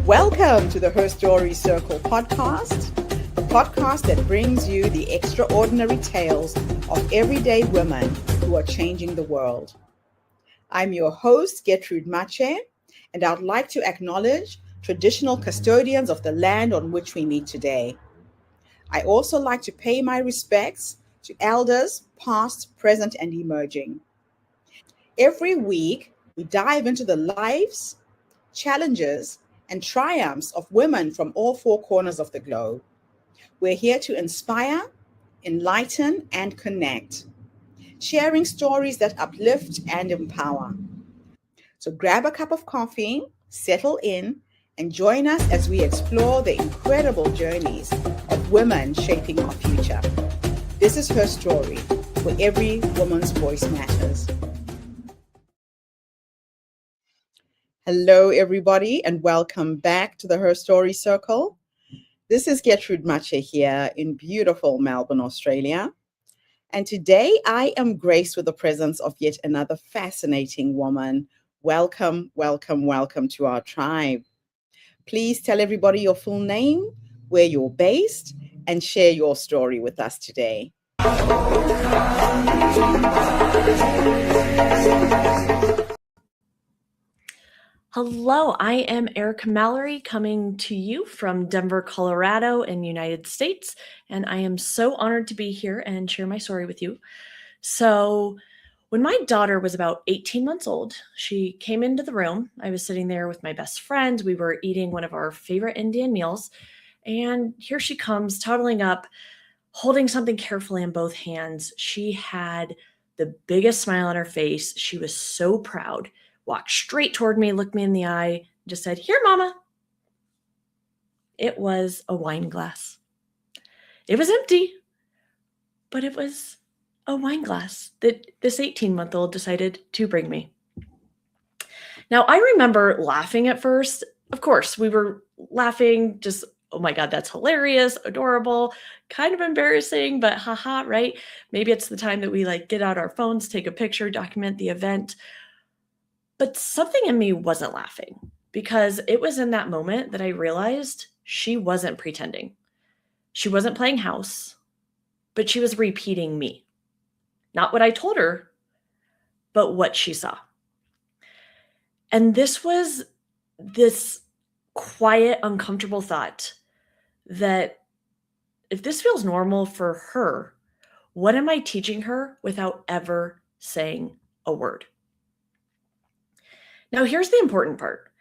Welcome to the Her Story Circle podcast, the podcast that brings you the extraordinary tales of everyday women who are changing the world. I'm your host, Gertrude Mache, and I'd like to acknowledge traditional custodians of the land on which we meet today. I also like to pay my respects to elders, past, present, and emerging. Every week, we dive into the lives, challenges, and triumphs of women from all four corners of the globe. We're here to inspire, enlighten, and connect, sharing stories that uplift and empower. So grab a cup of coffee, settle in, and join us as we explore the incredible journeys of women shaping our future. This is Her Story, where every woman's voice matters. Hello, everybody, and welcome back to the Her Story Circle. This is Gertrude Mache here in beautiful Melbourne, Australia. And today I am graced with the presence of yet another fascinating woman. Welcome, welcome, welcome to our tribe. Please tell everybody your full name, where you're based, and share your story with us today. Hello, I am Erica Mallery coming to you from Denver, Colorado in the United States, and I am so honored to be here and share my story with you. So when my daughter was about 18 months old, she came into the room. I was sitting there with my best friend. We were eating one of our favorite Indian meals, and here she comes toddling up, holding something carefully in both hands. She had the biggest smile on her face. She was so proud. Walked straight toward me, looked me in the eye, just said, "Here, Mama." It was a wine glass. It was empty, but it was a wine glass that this 18-month-old decided to bring me. Now, I remember laughing at first. Of course, we were laughing, just, oh my God, that's hilarious, adorable, kind of embarrassing, but haha, right? Maybe it's the time that we get out our phones, take a picture, document the event. But something in me wasn't laughing, because it was in that moment that I realized she wasn't pretending. She wasn't playing house, but she was repeating me. Not what I told her, but what she saw. And this was this quiet, uncomfortable thought that if this feels normal for her, what am I teaching her without ever saying a word? Now, here's the important part.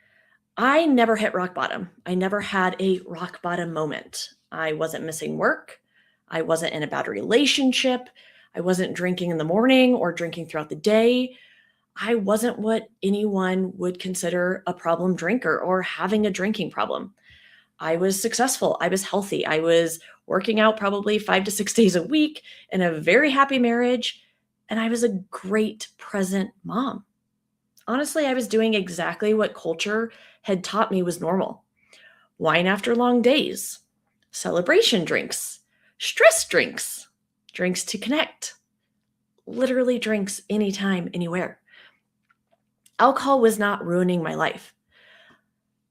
I never hit rock bottom. I never had a rock bottom moment. I wasn't missing work. I wasn't in a bad relationship. I wasn't drinking in the morning or drinking throughout the day. I wasn't what anyone would consider a problem drinker or having a drinking problem. I was successful. I was healthy. I was working out probably 5 to 6 days a week in a very happy marriage. And I was a great present mom. Honestly, I was doing exactly what culture had taught me was normal. Wine after long days, celebration drinks, stress drinks, drinks to connect, literally drinks anytime, anywhere. Alcohol was not ruining my life,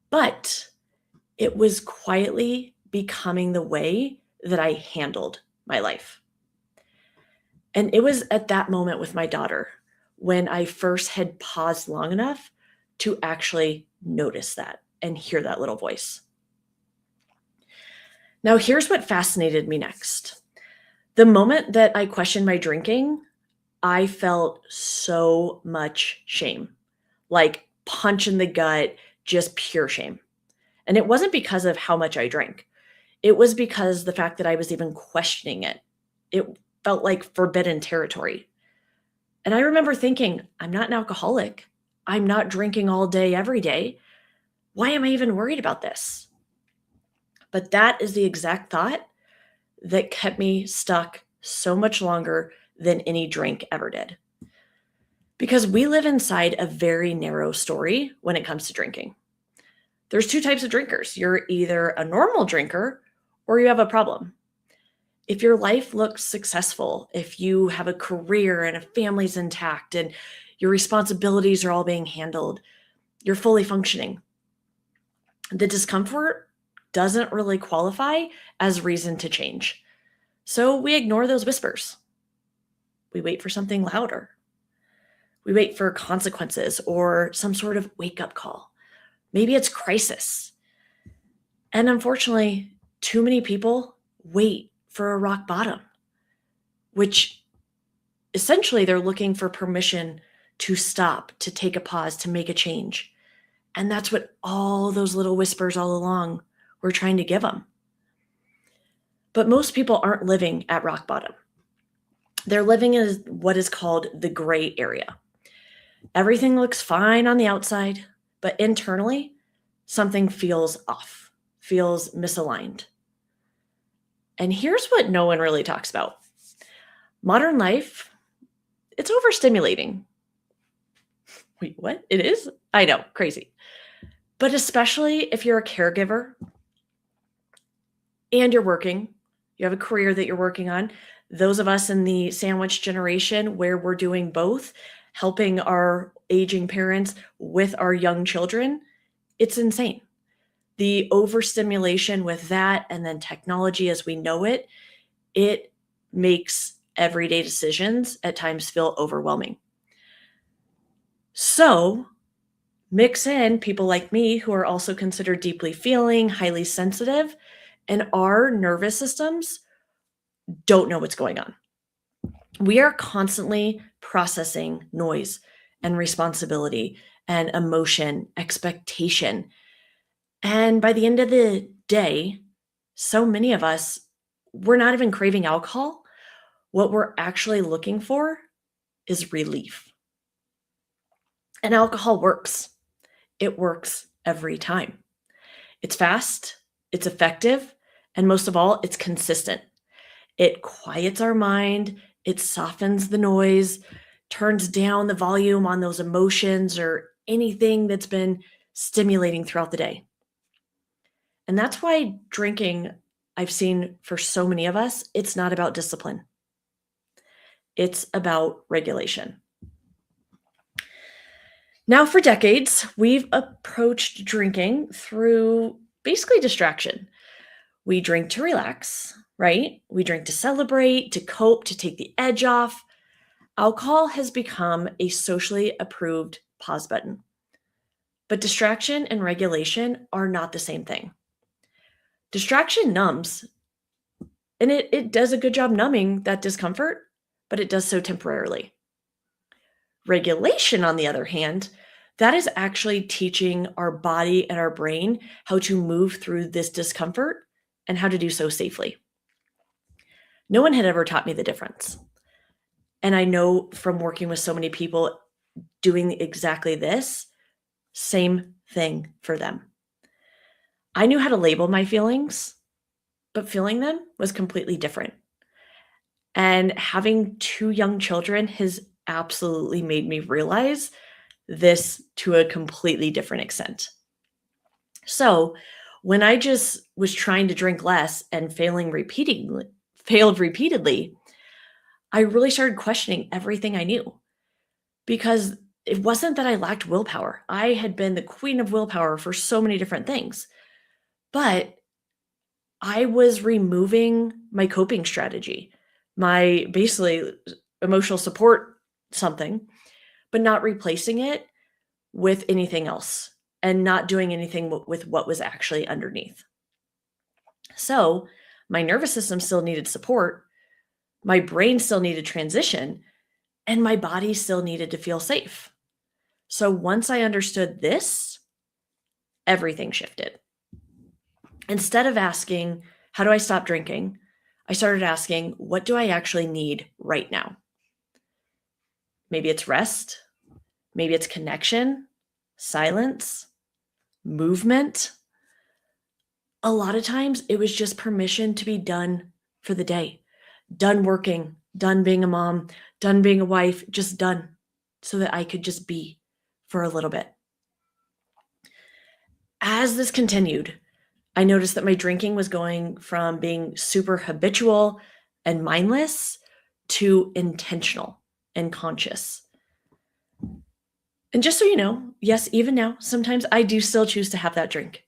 but it was quietly becoming the way that I handled my life. And it was at that moment with my daughter when I first had paused long enough to actually notice that and hear that little voice. Now, here's what fascinated me next. The moment that I questioned my drinking, I felt so much shame, like punch in the gut, just pure shame. And it wasn't because of how much I drank. It was because the fact that I was even questioning it. It felt like forbidden territory. And I remember thinking, I'm not an alcoholic. I'm not drinking all day, every day. Why am I even worried about this? But that is the exact thought that kept me stuck so much longer than any drink ever did. Because we live inside a very narrow story when it comes to drinking. There's two types of drinkers. You're either a normal drinker or you have a problem. If your life looks successful, if you have a career and a family's intact and your responsibilities are all being handled, you're fully functioning. The discomfort doesn't really qualify as reason to change. So we ignore those whispers. We wait for something louder. We wait for consequences or some sort of wake-up call. Maybe it's crisis. And unfortunately, too many people wait for a rock bottom, which essentially they're looking for permission to stop, to take a pause, to make a change. And that's what all those little whispers all along were trying to give them. But most people aren't living at rock bottom. They're living in what is called the gray area. Everything looks fine on the outside, but internally, something feels off, feels misaligned. And here's what no one really talks about. Modern life, it's overstimulating. Wait, what? It is? I know, crazy. But especially if you're a caregiver and you're working, you have a career that you're working on. Those of us in the sandwich generation where we're doing both, helping our aging parents with our young children, it's insane. The overstimulation with that and then technology as we know it, it makes everyday decisions at times feel overwhelming. So mix in people like me who are also considered deeply feeling, highly sensitive, and our nervous systems don't know what's going on. We are constantly processing noise and responsibility and emotion, expectation. And by the end of the day, so many of us, we're not even craving alcohol. What we're actually looking for is relief. And alcohol works. It works every time. It's fast, it's effective, and most of all, it's consistent. It quiets our mind, it softens the noise, turns down the volume on those emotions or anything that's been stimulating throughout the day. And that's why drinking, I've seen for so many of us, it's not about discipline. It's about regulation. Now, for decades, we've approached drinking through basically distraction. We drink to relax, right? We drink to celebrate, to cope, to take the edge off. Alcohol has become a socially approved pause button. But distraction and regulation are not the same thing. Distraction numbs, and it does a good job numbing that discomfort, but it does so temporarily. Regulation, on the other hand, that is actually teaching our body and our brain how to move through this discomfort and how to do so safely. No one had ever taught me the difference. And I know from working with so many people doing exactly this, same thing for them. I knew how to label my feelings, but feeling them was completely different. And having two young children has absolutely made me realize this to a completely different extent. So when I just was trying to drink less and failed repeatedly, I really started questioning everything I knew because it wasn't that I lacked willpower. I had been the queen of willpower for so many different things, but I was removing my coping strategy, my basically emotional support something, but not replacing it with anything else and not doing anything with what was actually underneath. So my nervous system still needed support, my brain still needed transition, and my body still needed to feel safe. So once I understood this, everything shifted. Instead of asking, how do I stop drinking? I started asking, what do I actually need right now? Maybe it's rest. Maybe it's connection, silence, movement. A lot of times it was just permission to be done for the day, done working, done being a mom, done being a wife, just done so that I could just be for a little bit. As this continued, I noticed that my drinking was going from being super habitual and mindless to intentional and conscious. And just so you know, yes, even now, sometimes I do still choose to have that drink.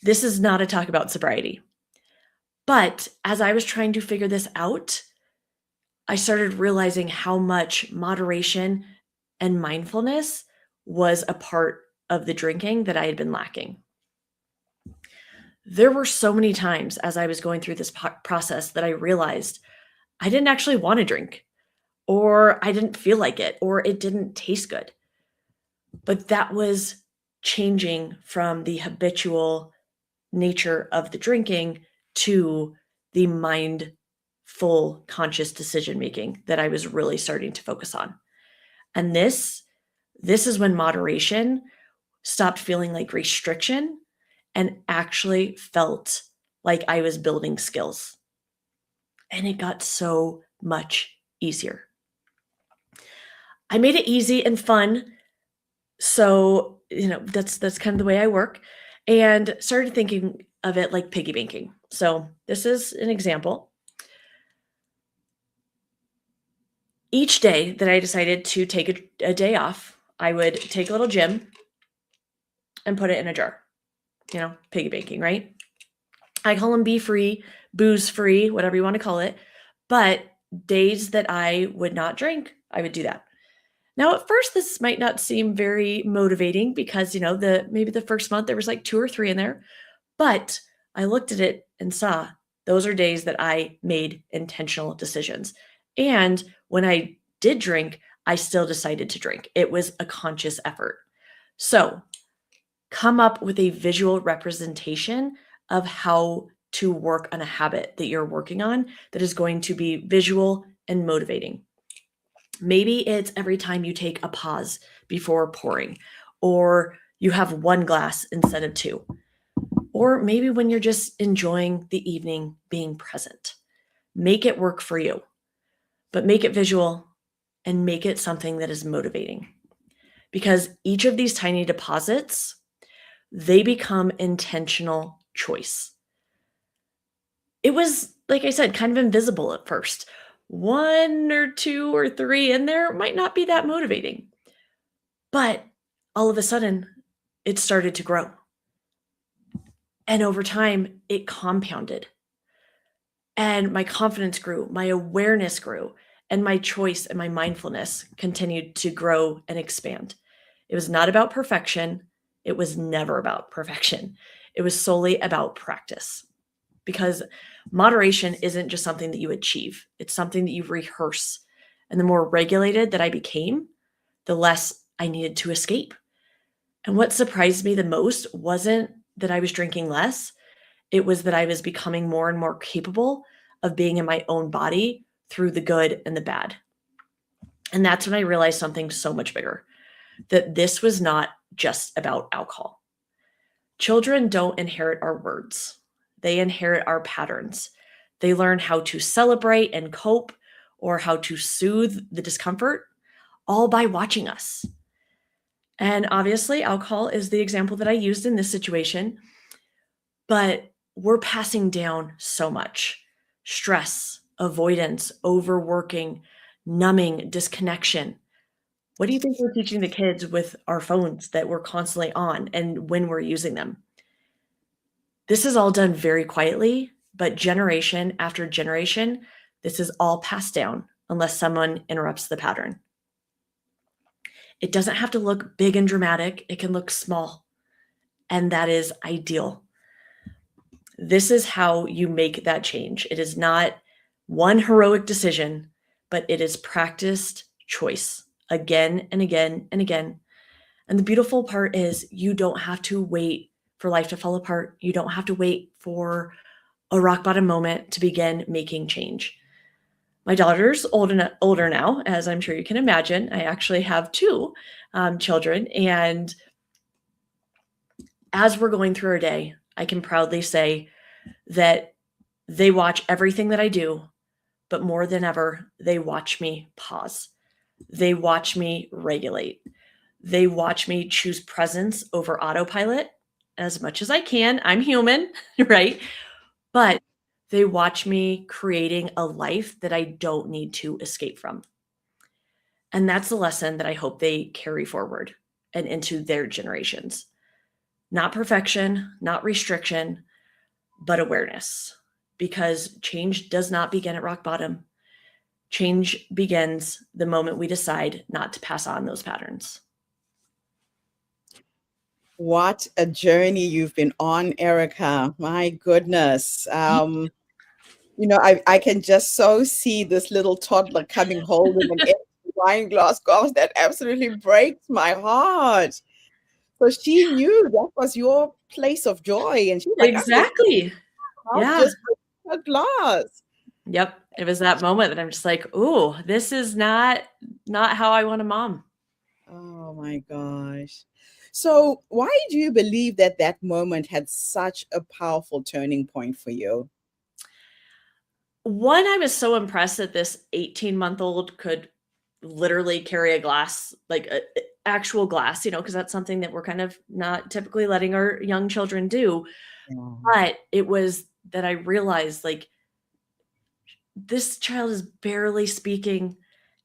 This is not a talk about sobriety. But as I was trying to figure this out, I started realizing how much moderation and mindfulness was a part of the drinking that I had been lacking. There were so many times as I was going through this process that I realized I didn't actually want to drink, or I didn't feel like it, or it didn't taste good. But that was changing from the habitual nature of the drinking to the mindful, conscious decision making that I was really starting to focus on. And this is when moderation stopped feeling like restriction and actually felt like I was building skills. And it got so much easier. I made it easy and fun. So, that's kind of the way I work, and started thinking of it like piggy banking. So, this is an example. Each day that I decided to take a day off, I would take a little gym and put it in a jar. Piggy banking, right? I call them be free, booze free, whatever you want to call it. But days that I would not drink, I would do that. Now, at first, this might not seem very motivating because, maybe the first month there was like 2 or 3 in there, but I looked at it and saw those are days that I made intentional decisions. And when I did drink, I still decided to drink. It was a conscious effort. So, come up with a visual representation of how to work on a habit that you're working on that is going to be visual and motivating. Maybe it's every time you take a pause before pouring, or you have 1 glass instead of 2. Or maybe when you're just enjoying the evening being present. Make it work for you, but make it visual and make it something that is motivating. Because each of these tiny deposits, they become intentional choice. It was, like I said, kind of invisible at first. 1 or 2 or 3 in there might not be that motivating. But all of a sudden, it started to grow. And over time, it compounded. And my confidence grew, my awareness grew, and my choice and my mindfulness continued to grow and expand. It was not about perfection. It was never about perfection. It was solely about practice. Because moderation isn't just something that you achieve, it's something that you rehearse. And the more regulated that I became, the less I needed to escape. And what surprised me the most wasn't that I was drinking less, it was that I was becoming more and more capable of being in my own body through the good and the bad. And that's when I realized something so much bigger, that this was not just about alcohol. Children don't inherit our words. They inherit our patterns. They learn how to celebrate and cope or how to soothe the discomfort, all by watching us. And obviously, alcohol is the example that I used in this situation, but we're passing down so much stress, avoidance, overworking, numbing, disconnection. What do you think we're teaching the kids with our phones that we're constantly on and when we're using them? This is all done very quietly, but generation after generation, this is all passed down unless someone interrupts the pattern. It doesn't have to look big and dramatic, it can look small, and that is ideal. This is how you make that change. It is not one heroic decision, but it is practiced choice again and again and again. And the beautiful part is you don't have to wait for life to fall apart. You don't have to wait for a rock bottom moment to begin making change. My daughter's older now, as I'm sure you can imagine. I actually have 2 children. And as we're going through our day, I can proudly say that they watch everything that I do, but more than ever, they watch me pause. They watch me regulate. They watch me choose presence over autopilot as much as I can. I'm human, right? But they watch me creating a life that I don't need to escape from. And that's the lesson that I hope they carry forward and into their generations. Not perfection, not restriction, but awareness. Because change does not begin at rock bottom. Change begins the moment we decide not to pass on those patterns. What a journey you've been on, Erica. My goodness. I can just so see this little toddler coming holding an empty wine glass. Gosh, that absolutely breaks my heart. So she knew that was your place of joy. And she's like, I'm just Exactly. out Yeah. just a glass. Yep. It was that moment that I'm just like, "Ooh, this is not how I want a mom." Oh my gosh. So why do you believe that that moment had such a powerful turning point for you? One, I was so impressed that this 18-month-old could literally carry a glass, like a actual glass, because that's something that we're kind of not typically letting our young children do. Yeah. But it was that I realized, like, this child is barely speaking,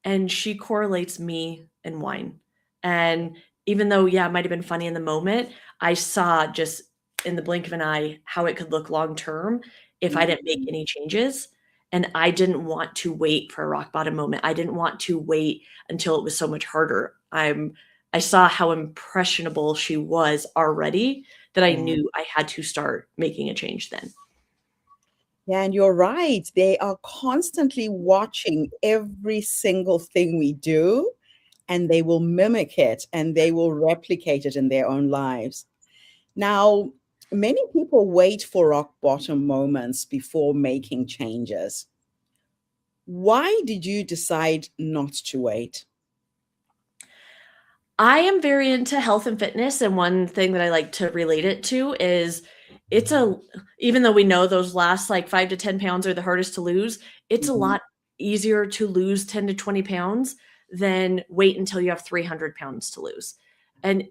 and she correlates me and wine. And even though, yeah, it might have been funny in the moment, I saw just in the blink of an eye how it could look long term if I didn't make Mhm. any changes. And I didn't want to wait for a rock bottom moment. I didn't want to wait until it was so much harder. I saw how impressionable she was already that I Yeah. knew I had to start making a change then. Yeah, and you're right. They are constantly watching every single thing we do, and they will mimic it and they will replicate it in their own lives. Now, many people wait for rock bottom moments before making changes. Why did you decide not to wait? I am very into health and fitness, and one thing that I like to relate it to is it's a even though we know those last like 5 to 10 pounds are the hardest to lose, it's a Mhm. lot easier to lose 10 to 20 pounds than wait until you have 300 pounds to lose. And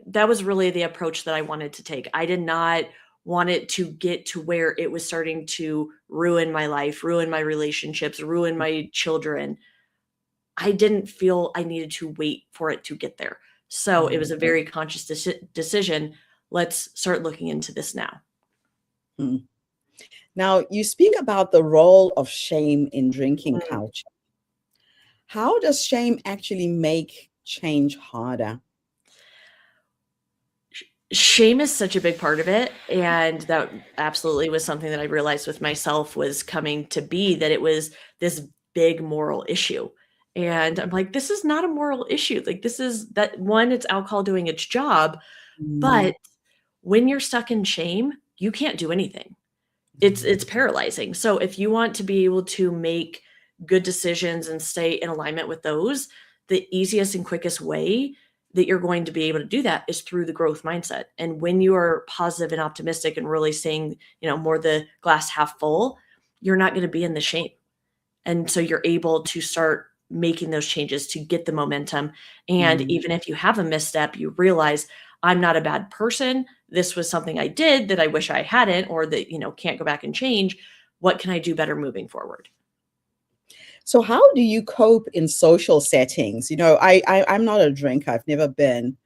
that was really the approach that I wanted to take. I did not want it to get to where it was starting to ruin my life, ruin my relationships, ruin my children. I didn't feel I needed to wait for it to get there. So it Yeah. was a very conscious decision. Let's start looking into this now. Mm. Now, you speak about the role of shame in drinking Mm. culture. How does shame actually make change harder? Shame is such a big part of it, and that absolutely was something that I realized with myself was coming to be that it was this big moral issue. And I'm like, this is not a moral issue. Like, this is that one, it's alcohol doing its job, Mm. but when you're stuck in shame, you can't do anything. It's paralyzing. So if you want to be able to make good decisions and stay in alignment with those, the easiest and quickest way that you're going to be able to do that is through the growth mindset. And when you are positive and optimistic and really seeing, more the glass half full, you're not going to be in the shame. And so you're able to start making those changes to get the momentum. And Mm. even if you have a misstep, you realize I'm not a bad person. This was something I did that I wish I hadn't, or that, can't go back and change. What can I do better moving forward? So, how do you cope in social settings? I'm not a drinker. I've never been,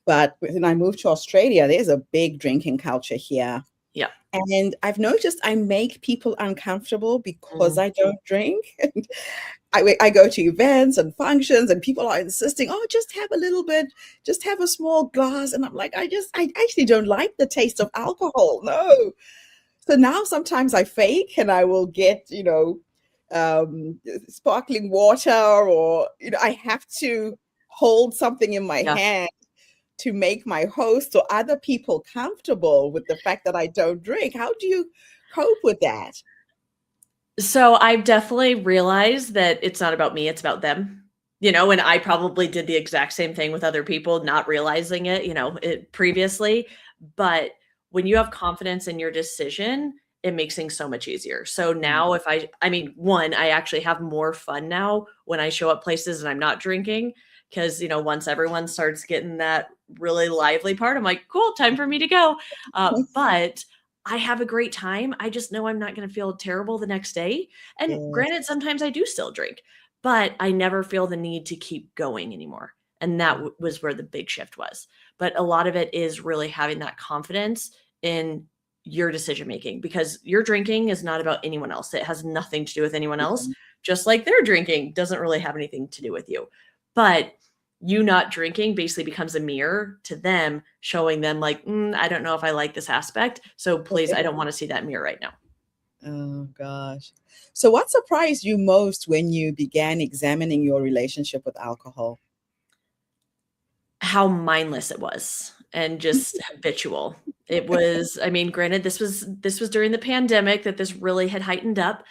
but when I moved to Australia, there's a big drinking culture here. Yeah. And I've noticed I make people uncomfortable because Mm. I don't drink. And I go to events and functions, and people are insisting, oh, just have a little bit, just have a small glass. And I'm like, I actually don't like the taste of alcohol. No. So now sometimes I fake and I will get, sparkling water, or, I have to hold something in my Yeah. hand to make my host or other people comfortable with the fact that I don't drink. How do you cope with that? So I've definitely realized that it's not about me, it's about them. And I probably did the exact same thing with other people, not realizing it, previously. But when you have confidence in your decision, it makes things so much easier. So Mm. now I mean, one, I actually have more fun now when I show up places and I'm not drinking. Cause, once everyone starts getting that really lively part, I'm like, cool, time for me to go. But I have a great time. I just know I'm not going to feel terrible the next day. And Yes. granted, sometimes I do still drink, but I never feel the need to keep going anymore. And that was where the big shift was. But a lot of it is really having that confidence in your decision making, because your drinking is not about anyone else. It has nothing to do with anyone else, just like their drinking doesn't really have anything to do with you. But you not drinking basically becomes a mirror to them, showing them like, I don't know if I like this aspect. So please, I don't want to see that mirror right now. Oh gosh. So what surprised you most when you began examining your relationship with alcohol? How mindless it was and just habitual. It was, I mean, granted, this was during the pandemic that this really had heightened up.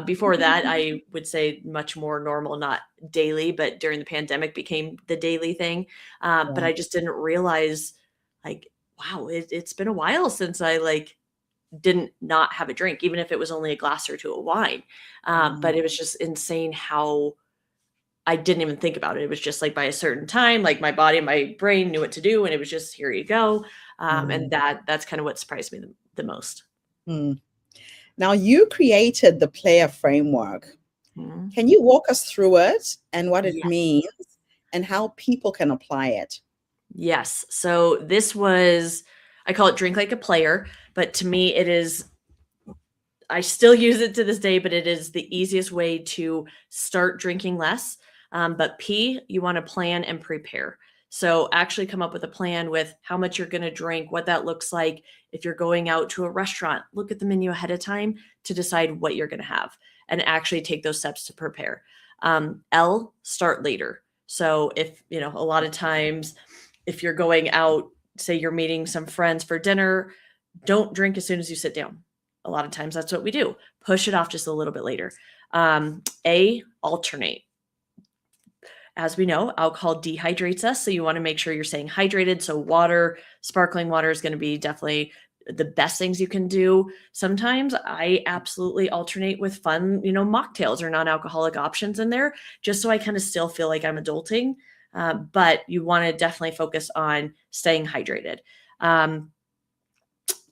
Before that, I would say much more normal, not daily, but during the pandemic became the daily thing. But Yeah. I just didn't realize, like, wow, it's been a while since I like didn't not have a drink, even if it was only a glass or two of wine. But it was just insane how I didn't even think about it. It was just like by a certain time, like my body and my brain knew what to do, and it was just here you go. And that's kind of what surprised me the most. Mm. Now you created the player framework. Mhm. Can you walk us through it and what it Yes. means and how people can apply it? Yes. So this was, I call it drink like a player, but to me, it is, I still use it to this day, but it is the easiest way to start drinking less. But P, you want to plan and prepare. So actually come up with a plan with how much you're going to drink, what that looks like. If you're going out to a restaurant, look at the menu ahead of time to decide what you're going to have and actually take those steps to prepare. L, start later. So if, a lot of times if you're going out, say you're meeting some friends for dinner, don't drink as soon as you sit down. A lot of times that's what we do. Push it off just a little bit later. A, alternate. As we know, alcohol dehydrates us. So you want to make sure you're staying hydrated. So water, sparkling water is going to be definitely the best things you can do. Sometimes I absolutely alternate with fun, mocktails or non-alcoholic options in there, just so I kind of still feel like I'm adulting. But you want to definitely focus on staying hydrated.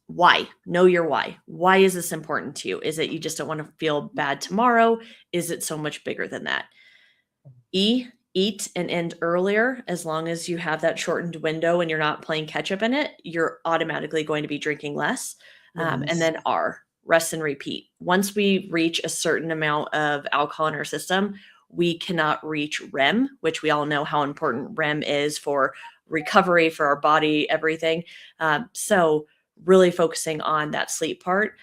Why? Know your why. Why is this important to you? Is it you just don't want to feel bad tomorrow? Is it so much bigger than that? E, eat and end earlier. As long as you have that shortened window and you're not playing catch up in it, you're automatically going to be drinking less. And Yes. then R, rest and repeat. Once we reach a certain amount of alcohol in our system, we cannot reach REM, which we all know how important REM is for recovery, for our body, everything. So really focusing on that sleep part.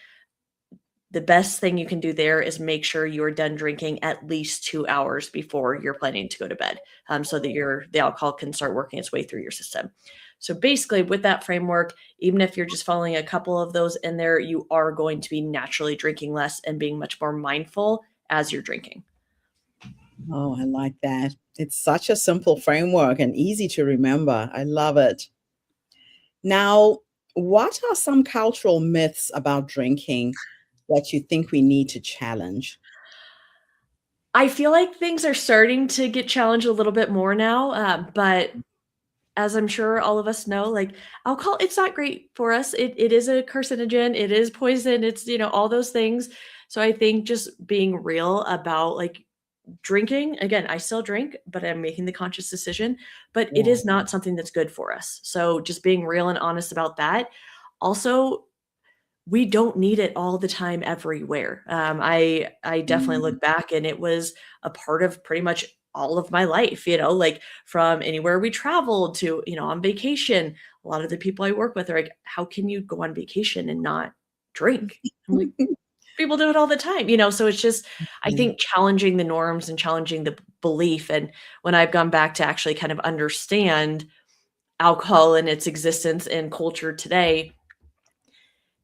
The best thing you can do there is make sure you're done drinking at least 2 hours before you're planning to go to bed, so that the alcohol can start working its way through your system. So basically, with that framework, even if you're just following a couple of those in there, you are going to be naturally drinking less and being much more mindful as you're drinking. Oh, I like that. It's such a simple framework and easy to remember. I love it. Now, what are some cultural myths about drinking that you think we need to challenge? I feel like things are starting to get challenged a little bit more now, but as I'm sure all of us know, like alcohol, it's not great for us. It is a carcinogen, it is poison, it's all those things. So I think just being real about like drinking, again, I still drink, but I'm making the conscious decision, but it Yeah. is not something that's good for us. So just being real and honest about that. Also, we don't need it all the time everywhere. I definitely Mm. look back and it was a part of pretty much all of my life, like from anywhere we traveled to, on vacation. A lot of the people I work with are like, how can you go on vacation and not drink? I'm like, people do it all the time, so it's just, I Yeah. think challenging the norms and challenging the belief. And when I've gone back to actually kind of understand alcohol and its existence in culture today,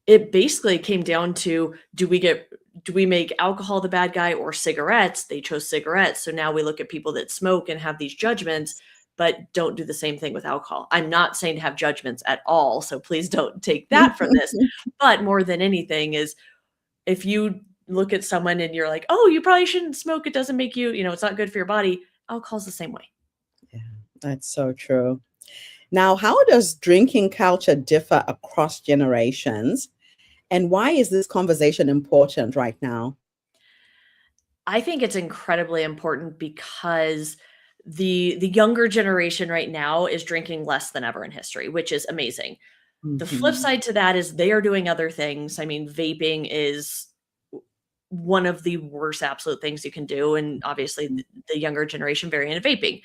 it basically came down to, do we make alcohol the bad guy or cigarettes? They chose cigarettes. So now we look at people that smoke and have these judgments, but don't do the same thing with alcohol. I'm not saying to have judgments at all. So please don't take that from this. But more than anything is, if you look at someone and you're like, oh, you probably shouldn't smoke, it doesn't make you, it's not good for your body. Alcohol's the same way. Yeah, that's so true. Now, how does drinking culture differ across generations? And why is this conversation important right now? I think it's incredibly important because the younger generation right now is drinking less than ever in history, which is amazing. The flip Mhm. side to that is they are doing other things. I mean, vaping is one of the worst absolute things you can do, and obviously the younger generation very into vaping.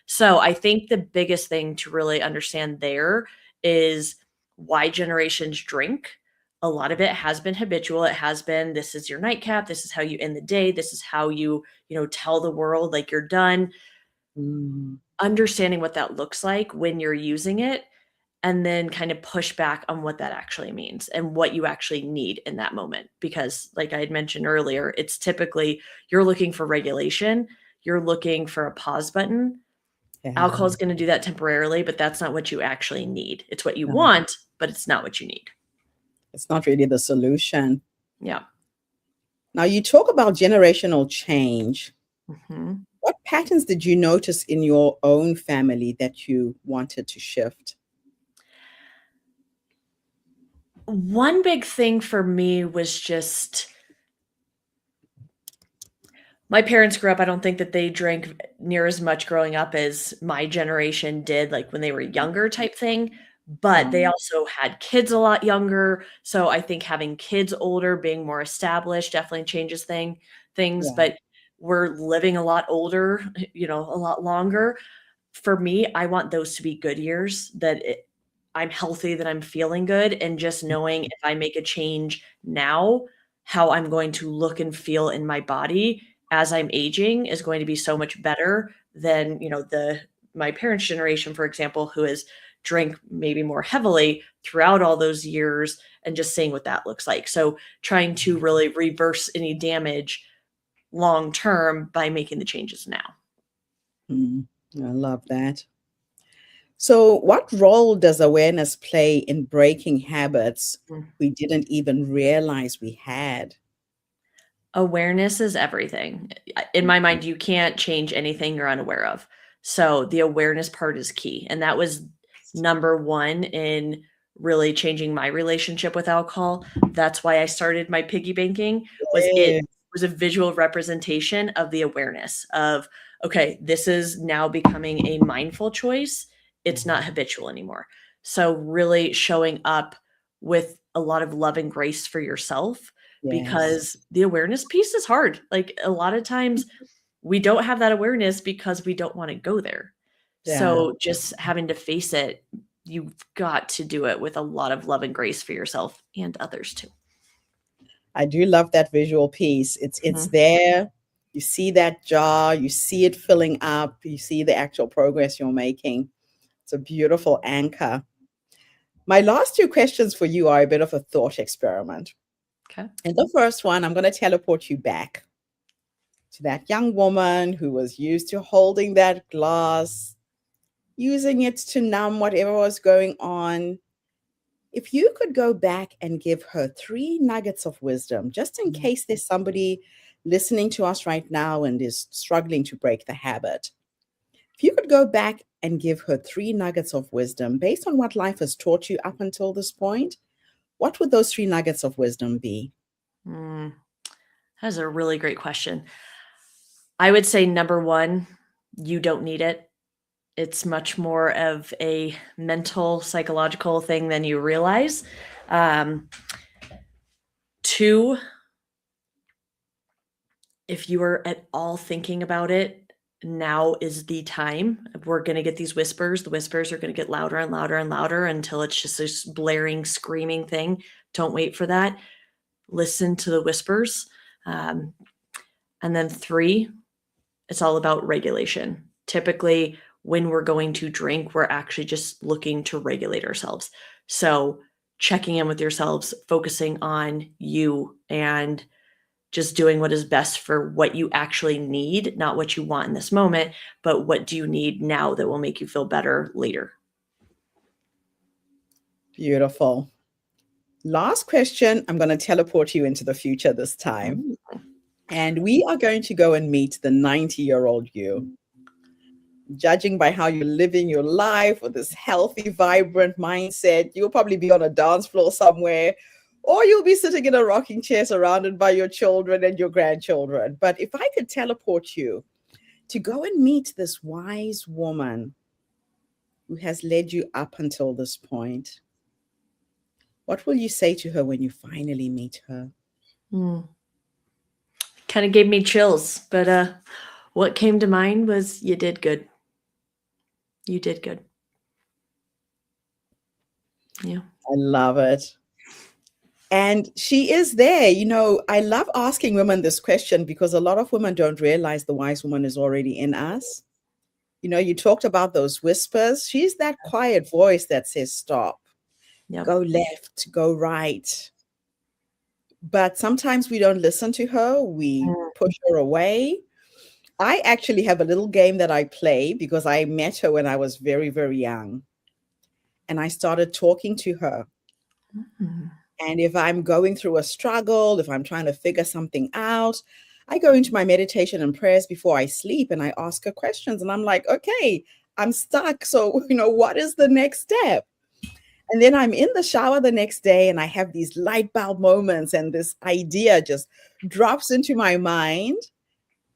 So I think the biggest thing to really understand there is why generations drink. A lot of it has been habitual. It has been, this is your nightcap, this is how you end the day, this is how you tell the world like you're done. Mm. Understanding what that looks like when you're using it, and then kind of push back on what that actually means and what you actually need in that moment. Because, like I had mentioned earlier, it's typically you're looking for regulation, you're looking for a pause button. Alcohol Yeah. is going to do that temporarily, but that's not what you actually need. It's what you No, want, but it's not what you need. it's not really the solution. Yeah. Now, you talk about generational change. Mhm. What patterns did you notice in your own family that you wanted to shift? One big thing for me was just my parents grew up. I don't think that they drank near as much growing up as my generation did, like when they were younger type thing. But they Um, also had kids a lot younger. So I think having kids older, being more established definitely changes things. yeah. But we're living a lot older, a lot longer. For me, I want those to be good years, I'm healthy, that I'm feeling good, and just knowing if I make a change now, how I'm going to look and feel in my body as I'm aging is going to be so much better than, the my parents' generation, for example, who has drank maybe more heavily throughout all those years, and just seeing what that looks like. So trying to really reverse any damage long term by making the changes now. Mm, I love that. So, what role does awareness play in breaking habits we didn't even realize we had? Awareness is everything. In my mind, you can't change anything you're unaware of. So the awareness part is key. And that was number one in really changing my relationship with alcohol. That's why I started my piggy banking, it Yeah. was a visual representation of the awareness of, okay, this is now becoming a mindful choice. It's not habitual anymore. So really showing up with a lot of love and grace for yourself, Yes. because the awareness piece is hard. Like, a lot of times we don't have that awareness because we don't wanna go there. Yeah. So, just having to face it, you've got to do it with a lot of love and grace for yourself and others too. I do love that visual piece. It's Mhm. there. You see that jar, you see it filling up, you see the actual progress you're making. It's a beautiful anchor. My last two questions for you are a bit of a thought experiment. 'Kay. In the first one, I'm going to teleport you back to that young woman who was used to holding that glass, using it to numb whatever was going on. If you could go back and give her three nuggets of wisdom, just in Mhm. case there's somebody listening to us right now and is struggling to break the habit, if you could go back and give her three nuggets of wisdom based on what life has taught you up until this point, what would those three nuggets of wisdom be? Mm, that is a really great question. I would say number 1, you don't need it. It's much more of a mental, psychological thing than you realize. Um, 2, if you are at all thinking about it, now is the time. We're gonna get these whispers. The whispers are gonna get louder and louder and louder until it's just this blaring, screaming thing. Don't wait for that. Listen to the whispers. Um, and then 3, it's all about regulation. Typically, when we're going to drink, we're actually just looking to regulate ourselves. So, checking in with yourselves, focusing on you, and just doing what is best for what you actually need, not what you want in this moment, but what do you need now that will make you feel better later. Beautiful. Last question. I'm going to teleport you into the future this time. Mm. And we are going to go and meet the 90-year-old you. Judging by how you're living your life with this healthy, vibrant mindset, you'll probably be on a dance floor somewhere, or you'll be sitting in a rocking chair surrounded by your children and your grandchildren. But if I could teleport you to go and meet this wise woman who has led you up until this point. What will you say to her when you finally meet her? Kind of gave me chills, but what came to mind was you did good. You did good. Yeah. I love it. And she is there. I love asking women this question because a lot of women don't realize the wise woman is already in us. You talked about those whispers. She's that quiet voice that says, stop, Yep. go left, go right. But sometimes we don't listen to her. We push her away. I actually have a little game that I play because I met her when I was very, very young. And I started talking to her. And if I'm going through a struggle, if I'm trying to figure something out, I go into my meditation and prayers before I sleep and I ask her questions. And I'm like, okay, I'm stuck. So, what is the next step? And then I'm in the shower the next day and I have these light bulb moments and this idea just drops into my mind.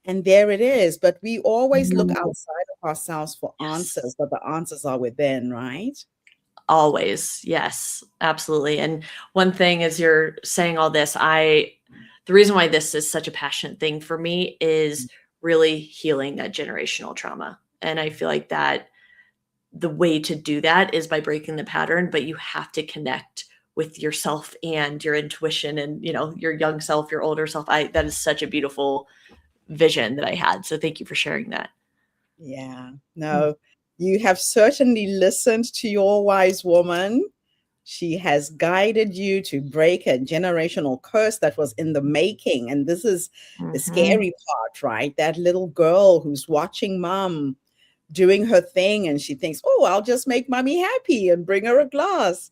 And there it is. But we always look outside of ourselves for answers, but the answers are within, right? Always. Yes, absolutely. And one thing as you're saying all this, the reason why this is such a passionate thing for me is really healing that generational trauma. And I feel like that the way to do that is by breaking the pattern, but you have to connect with yourself and your intuition and, your young self, your older self. That is such a beautiful vision that I had. So thank you for sharing that. Yeah, no, you have certainly listened to your wise woman. She has guided you to break a generational curse that was in the making. And this is the scary part, right? That little girl who's watching mom doing her thing and she thinks, oh, I'll just make mommy happy and bring her a glass.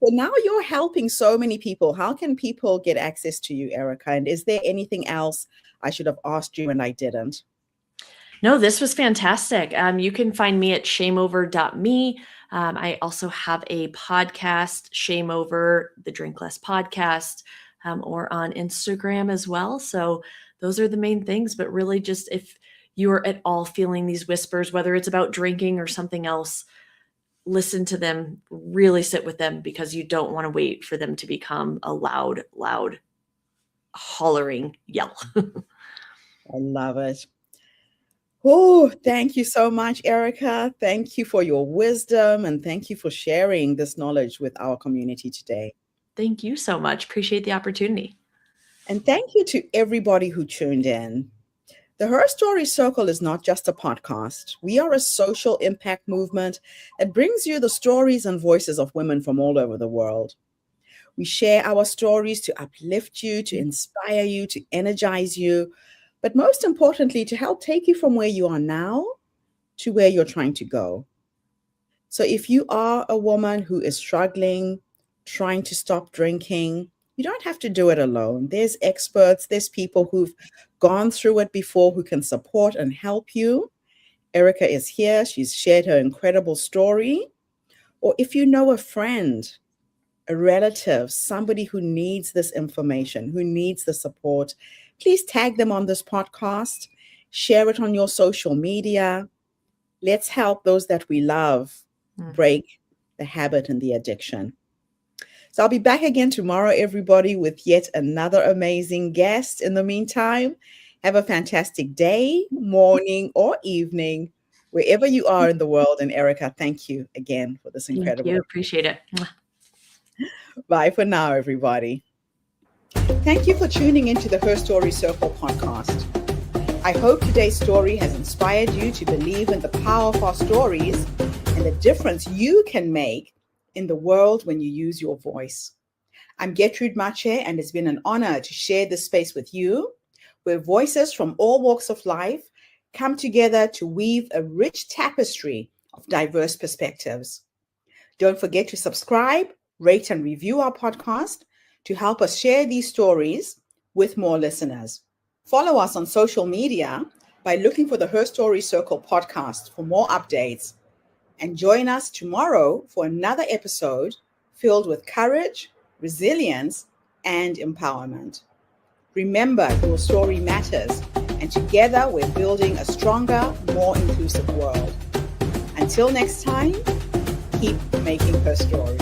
But now you're helping so many people. How can people get access to you, Erica? And is there anything else I should have asked you and I didn't? No, this was fantastic. You can find me at shameover.me. I also have a podcast, Shame Over, the Drink Less podcast, or on Instagram as well. So those are the main things. But really just if you are at all feeling these whispers, whether it's about drinking or something else, listen to them, really sit with them because you don't want to wait for them to become a loud, hollering yell. I love it. Oh, thank you so much, Erica. Thank you for your wisdom and thank you for sharing this knowledge with our community today. Thank you so much. Appreciate the opportunity. And thank you to everybody who tuned in. The Her Story Circle is not just a podcast. We are a social impact movement that brings you the stories and voices of women from all over the world. We share our stories to uplift you, to inspire you, to energize you, but most importantly, to help take you from where you are now to where you're trying to go. So if you are a woman who is struggling, trying to stop drinking, you don't have to do it alone. There's experts, there's people who've gone through it before who can support and help you. Erica is here. She's shared her incredible story. Or if you know a friend, a relative, somebody who needs this information, who needs the support, please tag them on this podcast, share it on your social media. Let's help those that we love break the habit and the addiction. So I'll be back again tomorrow, everybody, with yet another amazing guest. In the meantime, have a fantastic day, morning, or evening, wherever you are in the world. And Erica, thank you again for this incredible. Thank you. Appreciate it. Bye for now, everybody. Thank you for tuning into the Her Story Circle podcast. I hope today's story has inspired you to believe in the power of our stories and the difference you can make in the world when you use your voice. I'm Gertrude Mache, and it's been an honor to share this space with you, where voices from all walks of life come together to weave a rich tapestry of diverse perspectives. Don't forget to subscribe, rate, and review our podcast to help us share these stories with more listeners. Follow us on social media by looking for the Her Story Circle podcast for more updates. And join us tomorrow for another episode filled with courage, resilience, and empowerment. Remember, your story matters, And together we're building a stronger, more inclusive world. Until next time, keep making her story.